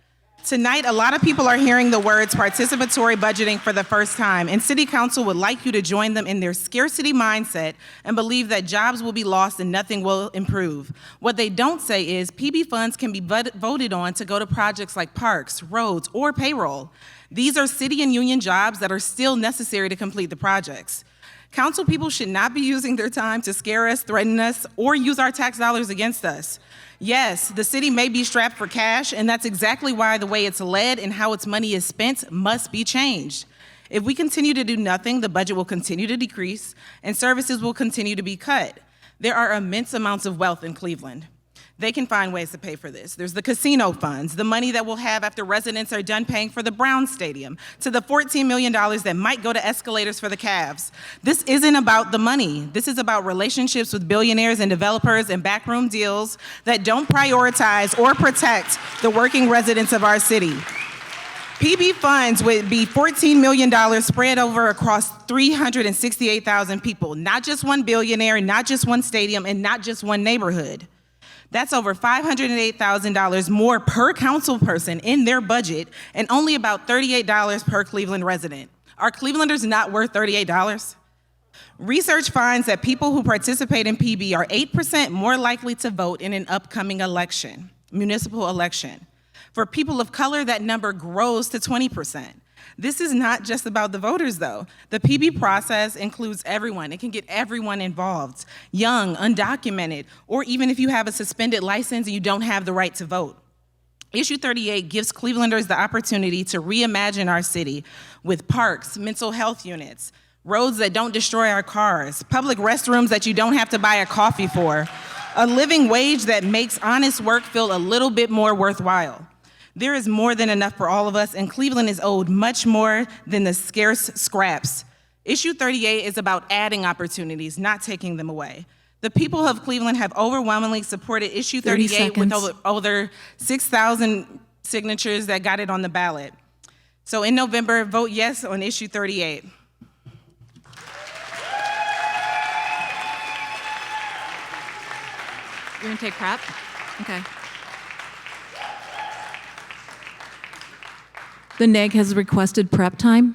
S2: Tonight, a lot of people are hearing the words participatory budgeting for the first time, and City Council would like you to join them in their scarcity mindset and believe that jobs will be lost and nothing will improve. What they don't say is PB funds can be voted on to go to projects like parks, roads, or payroll. These are city and union jobs that are still necessary to complete the projects. Council people should not be using their time to scare us, threaten us, or use our tax dollars against us. Yes, the city may be strapped for cash, and that's exactly why the way it's led and how its money is spent must be changed. If we continue to do nothing, the budget will continue to decrease, and services will continue to be cut. There are immense amounts of wealth in Cleveland. They can find ways to pay for this. There's the casino funds, the money that we'll have after residents are done paying for the Browns Stadium, to the $14 million that might go to escalators for the Cavs. This isn't about the money. This is about relationships with billionaires and developers and backroom deals that don't prioritize or protect the working residents of our city. PB funds would be $14 million spread over across 368,000 people, not just one billionaire, not just one stadium, and not just one neighborhood. That's over $508,000 more per council person in their budget, and only about $38 per Cleveland resident. Are Clevelanders not worth $38? Research finds that people who participate in PB are 8% more likely to vote in an upcoming election, municipal election. For people of color, that number grows to 20%. This is not just about the voters, though. The PB process includes everyone. It can get everyone involved, young, undocumented, or even if you have a suspended license and you don't have the right to vote. Issue 38 gives Clevelanders the opportunity to reimagine our city with parks, mental health units, roads that don't destroy our cars, public restrooms that you don't have to buy a coffee for, a living wage that makes honest work feel a little bit more worthwhile. There is more than enough for all of us, and Cleveland is owed much more than the scarce scraps. Issue 38 is about adding opportunities, not taking them away. The people of Cleveland have overwhelmingly supported Issue 38 with over 6,000 signatures that got it on the ballot. So in November, vote yes on Issue 38.
S4: You're gonna take prep? Okay. The NEG has requested prep time.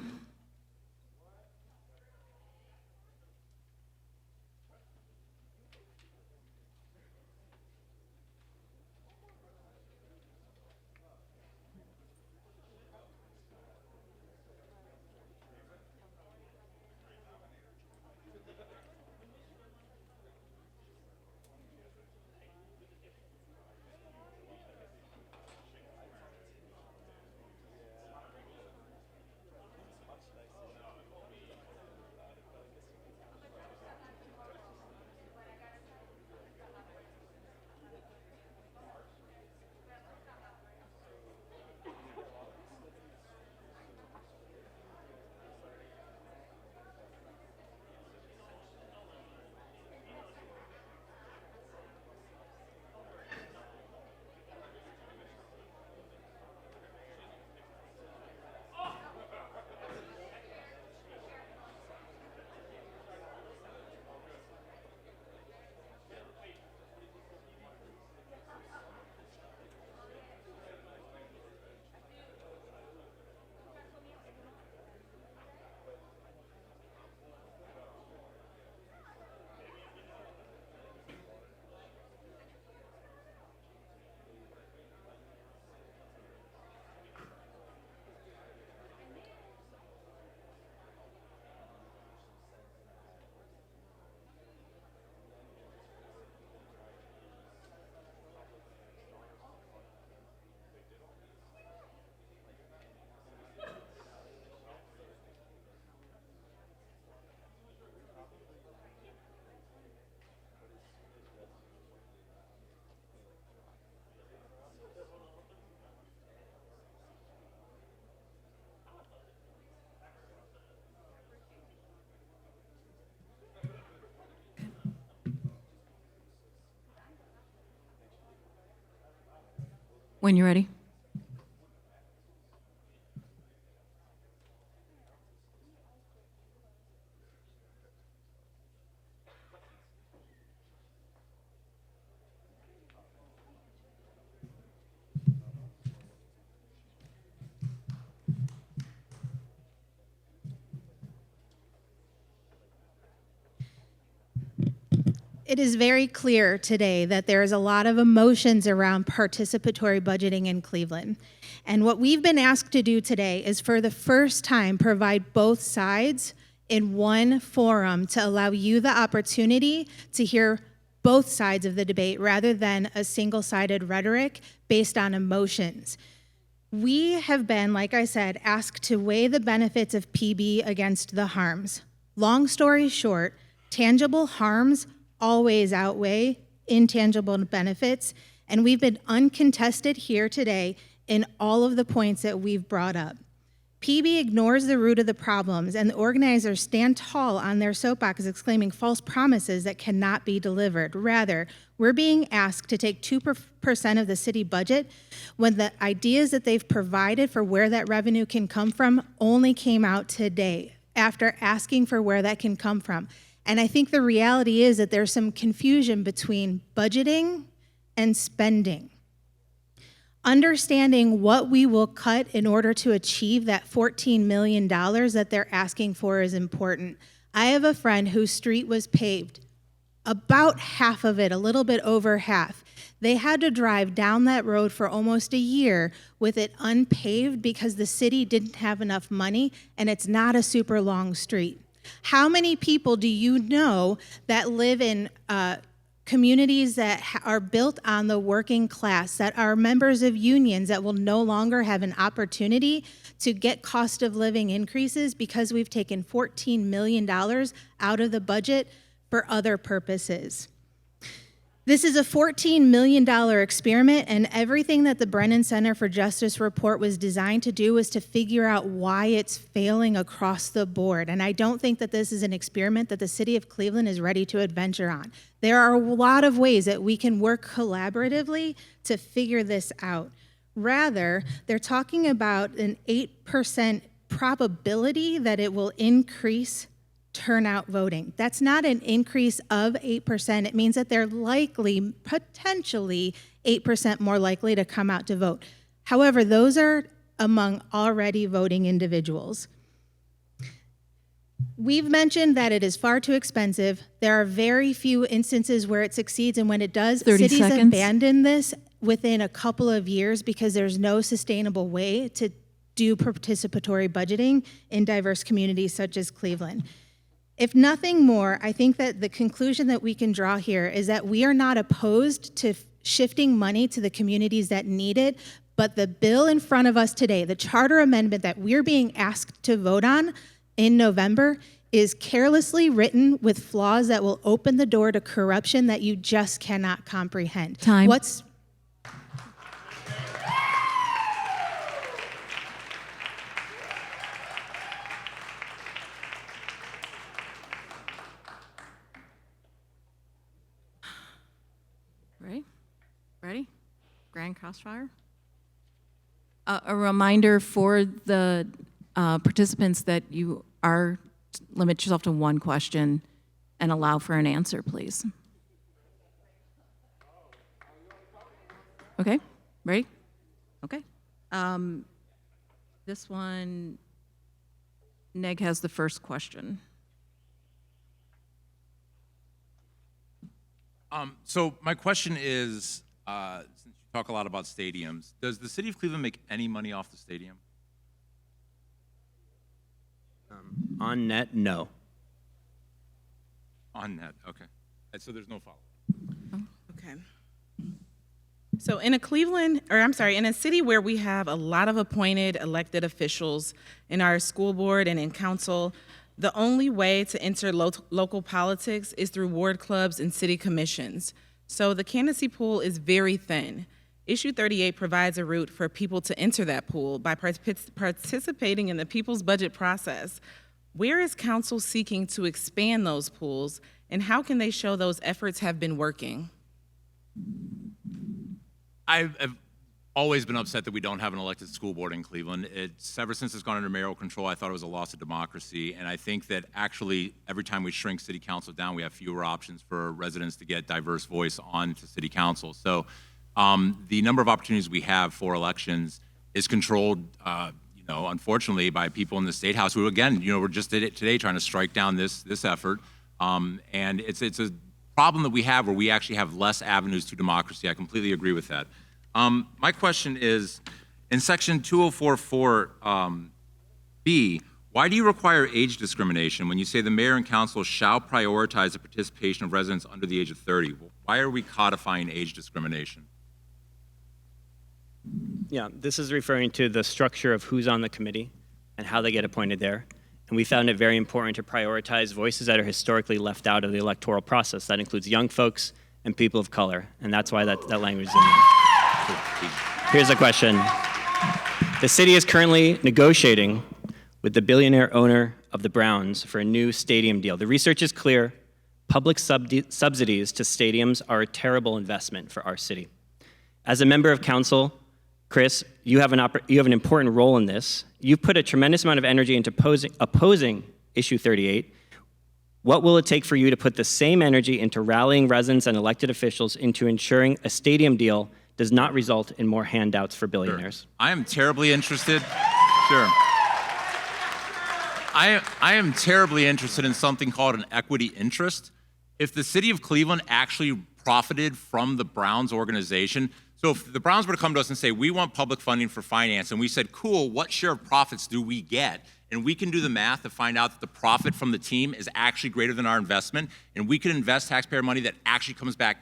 S4: When you're ready.
S3: It is very clear today that there is a lot of emotions around participatory budgeting in Cleveland. And what we've been asked to do today is for the first time provide both sides in one forum to allow you the opportunity to hear both sides of the debate rather than a single-sided rhetoric based on emotions. We have been, like I said, asked to weigh the benefits of PB against the harms. Long story short, tangible harms always outweigh intangible benefits, And we've been uncontested here today in all of the points that we've brought up. PB ignores the root of the problems, and the organizers stand tall on their soapboxes exclaiming false promises that cannot be delivered. Rather, we're being asked to take 2% of the city budget when the ideas that they've provided for where that revenue can come from only came out today after asking for where that can come from. And I think the reality is that there's some confusion between budgeting and spending. Understanding what we will cut in order to achieve that $14 million that they're asking for is important. I have a friend whose street was paved, about half of it, a little bit over half. They had to drive down that road for almost a year with it unpaved because the city didn't have enough money, and it's not a super long street. How many people do you know that live in communities that are built on the working class, that are members of unions that will no longer have an opportunity to get cost of living increases because we've taken $14 million out of the budget for other purposes? This is a $14 million experiment, and everything that the Brennan Center for Justice report was designed to do is to figure out why it's failing across the board. And I don't think that this is an experiment that the city of Cleveland is ready to adventure on. There are a lot of ways that we can work collaboratively to figure this out. Rather, they're talking about an 8% probability that it will increase turnout voting. That's not an increase of 8%. It means that they're likely, potentially 8% more likely to come out to vote. However, those are among already voting individuals. We've mentioned that it is far too expensive. There are very few instances where it succeeds, and when it does,
S4: 30
S3: cities
S4: seconds.
S3: abandon this within a couple of years because there's no sustainable way to do participatory budgeting in diverse communities such as Cleveland. If nothing more, I think that the conclusion that we can draw here is that we are not opposed to shifting money to the communities that need it, but the bill in front of us today, the charter amendment that we're being asked to vote on in November, is carelessly written with flaws that will open the door to corruption that you just cannot comprehend.
S4: Time. Ready? Grand Crossfire. A reminder for the participants that you are limit yourself to one question and allow for an answer, please. Okay, ready? Okay. This one, Neg has the first question.
S6: So my question is, since you talk a lot about stadiums, does the city of Cleveland make any money off the stadium?
S5: On net, no.
S6: On net, okay. And so there's no follow-up.
S2: Okay. So in a city where we have a lot of appointed elected officials in our school board and in council, the only way to enter local politics is through ward clubs and city commissions. So the candidacy pool is very thin. Issue 38 provides a route for people to enter that pool by participating in the people's budget process. Where is council seeking to expand those pools, and how can they show those efforts have been working?
S6: I've always been upset that we don't have an elected school board in Cleveland. It's ever since it's gone under mayoral control, I thought it was a loss of democracy, and I think that actually every time we shrink city council down, we have fewer options for residents to get diverse voice onto city council. So the number of opportunities we have for elections is controlled, unfortunately, by people in the state house who, again, we're just today trying to strike down this effort, and it's a problem that we have where we actually have less avenues to democracy. I completely agree with that. My question is, in section 2044B, why do you require age discrimination when you say the mayor and council shall prioritize the participation of residents under the age of 30? Why are we codifying age discrimination?
S5: Yeah, this is referring to the structure of who's on the committee and how they get appointed there. And we found it very important to prioritize voices that are historically left out of the electoral process. That includes young folks, and people of color. And that's why that language is in there. Here's a question. The city is currently negotiating with the billionaire owner of the Browns for a new stadium deal. The research is clear. Public subsidies to stadiums are a terrible investment for our city. As a member of council, Chris, you have an important role in this. You've put a tremendous amount of energy into opposing Issue 38. What will it take for you to put the same energy into rallying residents and elected officials into ensuring a stadium deal does not result in more handouts for billionaires?
S6: Sure. I am terribly interested. Sure. I am terribly interested in something called an equity interest. If the city of Cleveland actually profited from the Browns organization, so if the Browns were to come to us and say, we want public funding for finance, and we said, cool, what share of profits do we get? And we can do the math to find out that the profit from the team is actually greater than our investment, and we can invest taxpayer money that actually comes back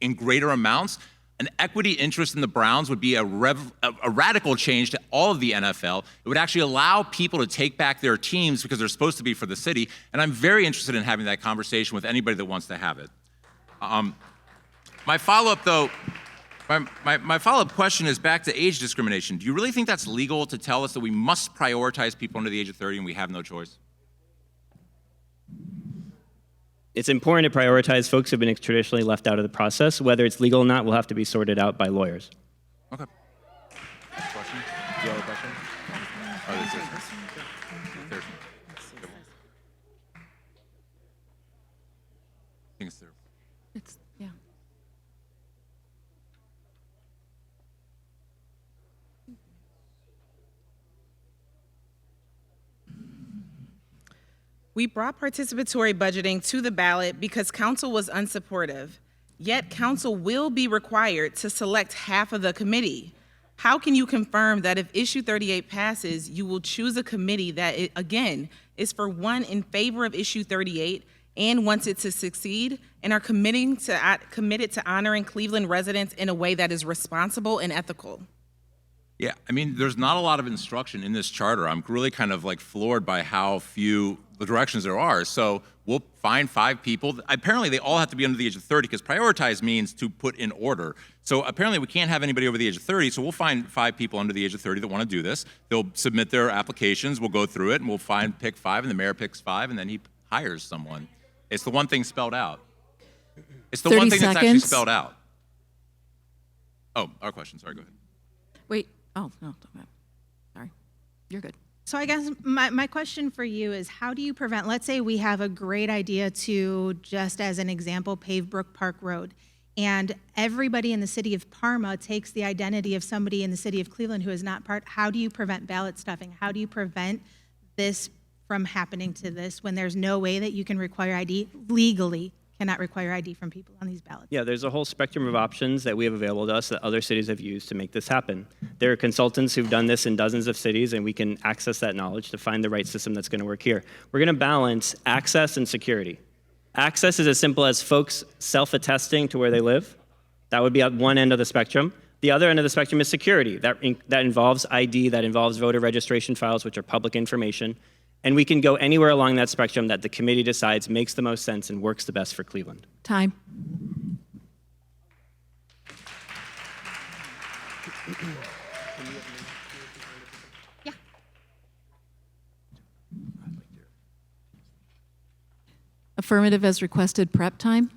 S6: in greater amounts. An equity interest in the Browns would be a radical change to all of the NFL. It would actually allow people to take back their teams because they're supposed to be for the city. And I'm very interested in having that conversation with anybody that wants to have it. My follow-up, though, my follow-up question is back to age discrimination. Do you really think that's legal to tell us that we must prioritize people under the age of 30 and we have no choice?
S5: It's important to prioritize folks who have been traditionally left out of the process. Whether it's legal or not will have to be sorted out by lawyers.
S6: Okay. Next question. Do you have a question? Oh, this is there's I think it's there.
S4: Yeah.
S2: We brought participatory budgeting to the ballot because council was unsupportive. Yet council will be required to select half of the committee. How can you confirm that if issue 38 passes, you will choose a committee that, again, is for one in favor of issue 38 and wants it to succeed and are committed to honoring Cleveland residents in a way that is responsible and ethical?
S6: Yeah, I mean, there's not a lot of instruction in this charter. I'm really kind of like floored by how few the directions there are. So we'll find 5 people. Apparently, they all have to be under the age of 30 because prioritize means to put in order. So apparently, we can't have anybody over the age of 30. So we'll find 5 people under the age of 30 that want to do this. They'll submit their applications. We'll go through it, and we'll pick 5, and the mayor picks 5, and then he hires someone. It's the one thing spelled out. It's the one thing that's actually spelled out. Oh, our question. Sorry, go ahead.
S4: Wait. Oh, no. Sorry. You're good.
S3: So I guess my question for you is, how do you prevent, let's say we have a great idea to, just as an example, pave Brook Park Road, and everybody in the city of Parma takes the identity of somebody in the city of Cleveland who is not part. How do you prevent ballot stuffing? How do you prevent this from happening to this when there's no way that you can require ID, legally cannot require ID from people on these ballots?
S5: Yeah, there's a whole spectrum of options that we have available to us that other cities have used to make this happen. There are consultants who've done this in dozens of cities, and we can access that knowledge to find the right system that's going to work here. We're going to balance access and security. Access is as simple as folks self-attesting to where they live. That would be at one end of the spectrum. The other end of the spectrum is security. That involves ID, that involves voter registration files, which are public information. And we can go anywhere along that spectrum that the committee decides makes the most sense and works the best for Cleveland.
S4: Time.
S3: Yeah.
S4: Affirmative as requested prep time.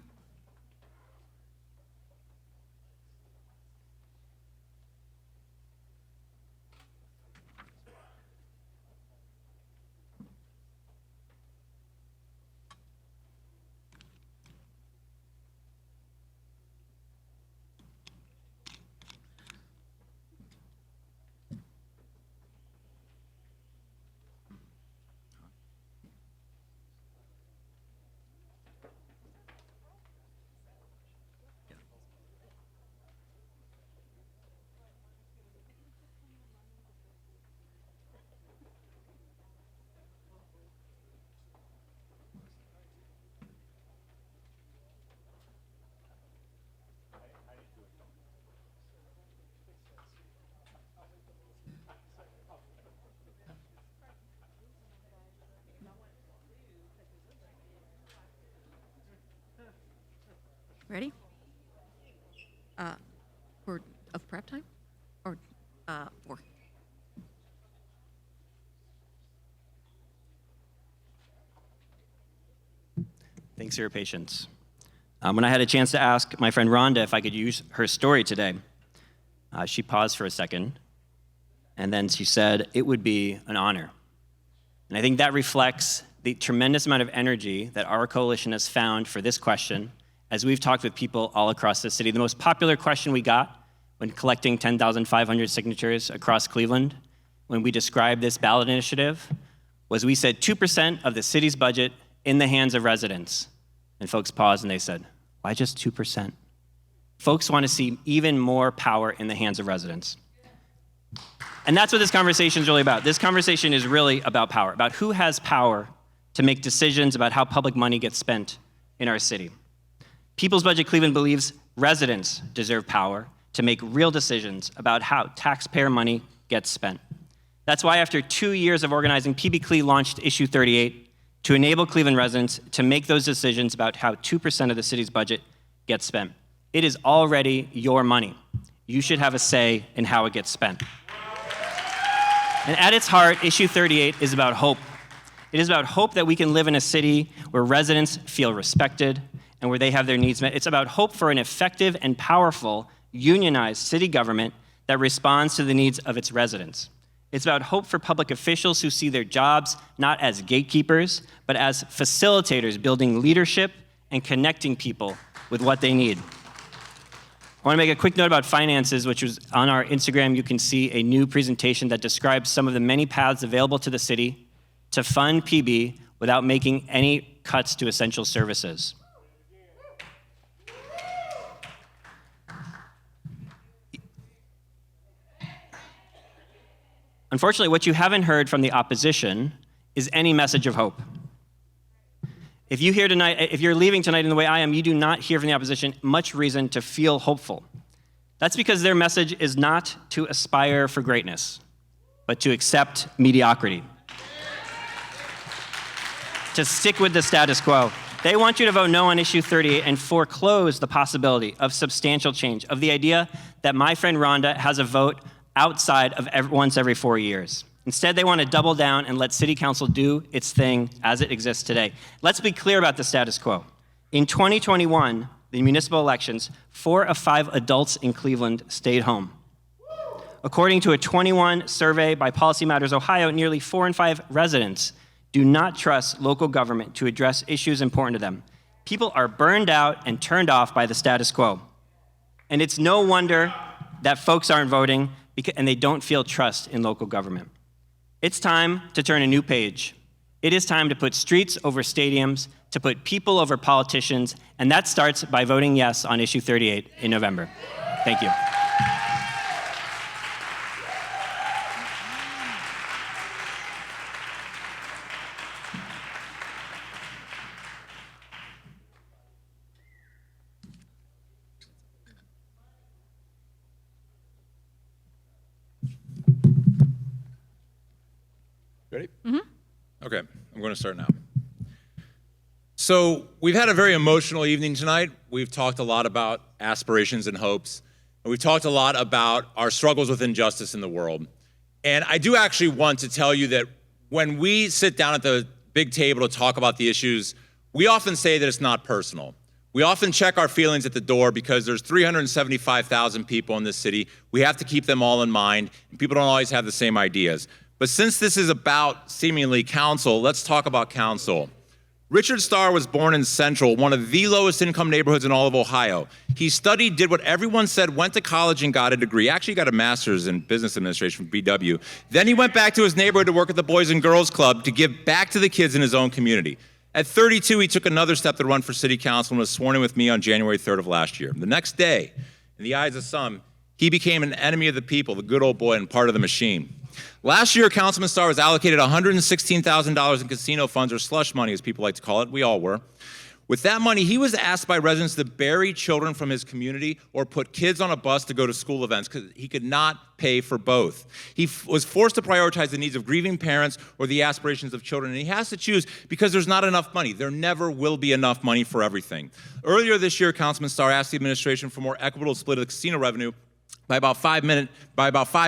S4: Ready? Of prep time? Or 4?
S5: Thanks for your patience. When I had a chance to ask my friend Rhonda if I could use her story today, she paused for a second, and then she said, "It would be an honor." And I think that reflects the tremendous amount of energy that our coalition has found for this question as we've talked with people all across the city. The most popular question we got when collecting 10,500 signatures across Cleveland, when we described this ballot initiative, was we said 2% of the city's budget in the hands of residents. And folks paused and they said, why just 2%? Folks want to see even more power in the hands of residents. And that's what this conversation is really about. This conversation is really about power, about who has power to make decisions about how public money gets spent in our city. People's Budget Cleveland believes residents deserve power to make real decisions about how taxpayer money gets spent. That's why after 2 years of organizing, PB Cle launched Issue 38 to enable Cleveland residents to make those decisions about how 2% of the city's budget gets spent. It is already your money. You should have a say in how it gets spent. And at its heart, Issue 38 is about hope. It is about hope that we can live in a city where residents feel respected and where they have their needs met. It's about hope for an effective and powerful unionized city government that responds to the needs of its residents. It's about hope for public officials who see their jobs not as gatekeepers, but as facilitators, building leadership and connecting people with what they need. I want to make a quick note about finances, which was on our Instagram. You can see a new presentation that describes some of the many paths available to the city to fund PB without making any cuts to essential services. Unfortunately, what you haven't heard from the opposition is any message of hope. If you're leaving tonight in the way I am, you do not hear from the opposition much reason to feel hopeful. That's because their message is not to aspire for greatness, but to accept mediocrity. To stick with the status quo. They want you to vote no on Issue 38 and foreclose the possibility of substantial change, of the idea that my friend Rhonda has a vote outside of once every 4 years. Instead, they want to double down and let City Council do its thing as it exists today. Let's be clear about the status quo. In 2021, the municipal elections, 4 of 5 adults in Cleveland stayed home. According to a 21 survey by Policy Matters Ohio, nearly 4 in 5 residents do not trust local government to address issues important to them. People are burned out and turned off by the status quo. And it's no wonder that folks aren't voting and they don't feel trust in local government. It's time to turn a new page. It is time to put streets over stadiums, to put people over politicians, and that starts by voting yes on Issue 38 in November. Thank you.
S6: Ready? Mm-hmm. Okay, I'm going to start now. So we've had a very emotional evening tonight. We've talked a lot about aspirations and hopes, and we've talked a lot about our struggles with injustice in the world. And I do actually want to tell you that when we sit down at the big table to talk about the issues, we often say that it's not personal. We often check our feelings at the door because there's 375,000 people in this city. We have to keep them all in mind, and people don't always have the same ideas. But since this is about seemingly council, let's talk about council. Richard Starr was born in Central, one of the lowest income neighborhoods in all of Ohio. He studied, did what everyone said, went to college and got a degree. Actually got a master's in business administration from BW. Then he went back to his neighborhood to work at the Boys and Girls Club to give back to the kids in his own community. At 32, he took another step to run for city council and was sworn in with me on January 3rd of last year. The next day, in the eyes of some, he became an enemy of the people, the good old boy, and part of the machine. Last year, Councilman Starr was allocated $116,000 in casino funds, or slush money, as people like to call it. We all were. With that money, he was asked by residents to bury children from his community or put kids on a bus to go to school events because he could not pay for both. He was forced to prioritize the needs of grieving parents or the aspirations of children, and he has to choose because there's not enough money. There never will be enough money for everything. Earlier this year, Councilman Starr asked the administration for more equitable split of the casino revenue by about $5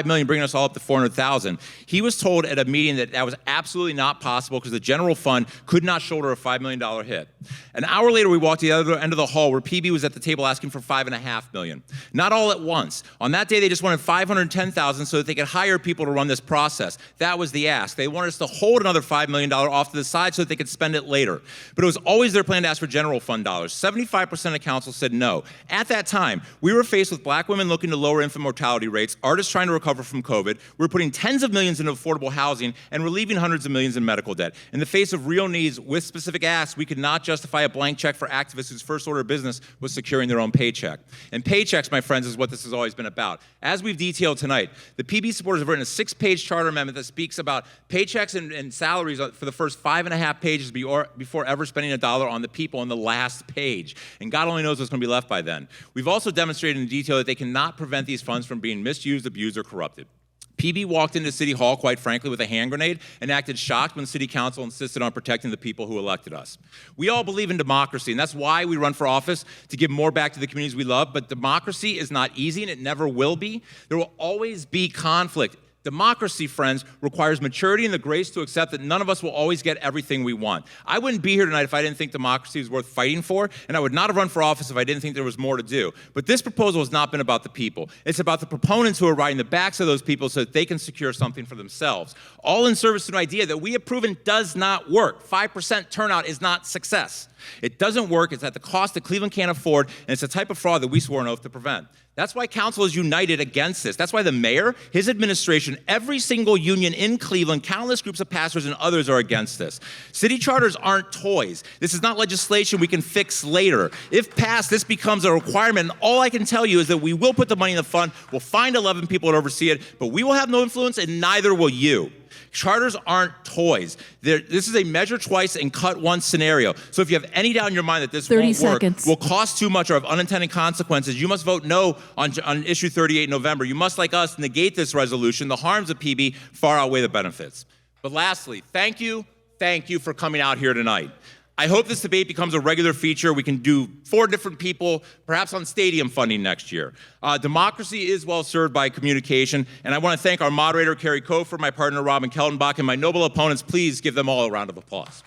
S6: million, bringing us all up to $400,000. He was told at a meeting that that was absolutely not possible because the general fund could not shoulder a $5 million hit. An hour later, we walked to the other end of the hall where PB was at the table asking for $5.5 million. Not all at once. On that day, they just wanted $510,000 so that they could hire people to run this process. That was the ask. They wanted us to hold another $5 million off to the side so that they could spend it later. But it was always their plan to ask for general fund dollars. 75% of council said no. At that time, we were faced with black women looking to lower infant mortality rates, artists trying to recover from COVID. We're putting tens of millions into affordable housing and relieving hundreds of millions in medical debt. In the face of real needs with specific asks, we could not justify a blank check for activists whose first order of business was securing their own paycheck. And paychecks, my friends, is what this has always been about. As we've detailed tonight, the PB supporters have written a 6-page charter amendment that speaks about paychecks and salaries for the first 5.5 pages before ever spending a dollar on the people on the last page. And God only knows what's going to be left by then. We've also demonstrated in detail that they cannot prevent these funds from being misused, abused, or corrupted. PB walked into City Hall, quite frankly, with a hand grenade and acted shocked when City Council insisted on protecting the people who elected us. We all believe in democracy, and that's why we run for office, to give more back to the communities we love, but democracy is not easy, and it never will be. There will always be conflict. Democracy, friends, requires maturity and the grace to accept that none of us will always get everything we want. I wouldn't be here tonight if I didn't think democracy was worth fighting for, and I would not have run for office if I didn't think there was more to do. But this proposal has not been about the people. It's about the proponents who are riding the backs of those people so that they can secure something for themselves, all in service to an idea that we have proven does not work. 5% turnout is not success. It doesn't work. It's at the cost that Cleveland can't afford, and it's the type of fraud that we swore an oath to prevent. That's why council is united against this. That's why the mayor, his administration, every single union in Cleveland, countless groups of pastors and others are against this. City charters aren't toys. This is not legislation we can fix later. If passed, this becomes a requirement, and all I can tell you is that we will put the money in the fund, we'll find 11 people to oversee it, but we will have no influence, and neither will you. Charters aren't toys. This is a measure twice and cut once scenario. So if you have any doubt in your mind that this
S4: 30
S6: won't work,
S4: seconds.
S6: will cost too much or have unintended consequences, you must vote no on issue 38 in November. You must, like us, negate this resolution. The harms of PB far outweigh the benefits. But lastly, thank you for coming out here tonight. I hope this debate becomes a regular feature. We can do 4 different people, perhaps on stadium funding next year. Democracy is well served by communication, and I want to thank our moderator, Carrie Kofer, my partner, Robin Keltenbach, and my noble opponents. Please give them all a round of applause.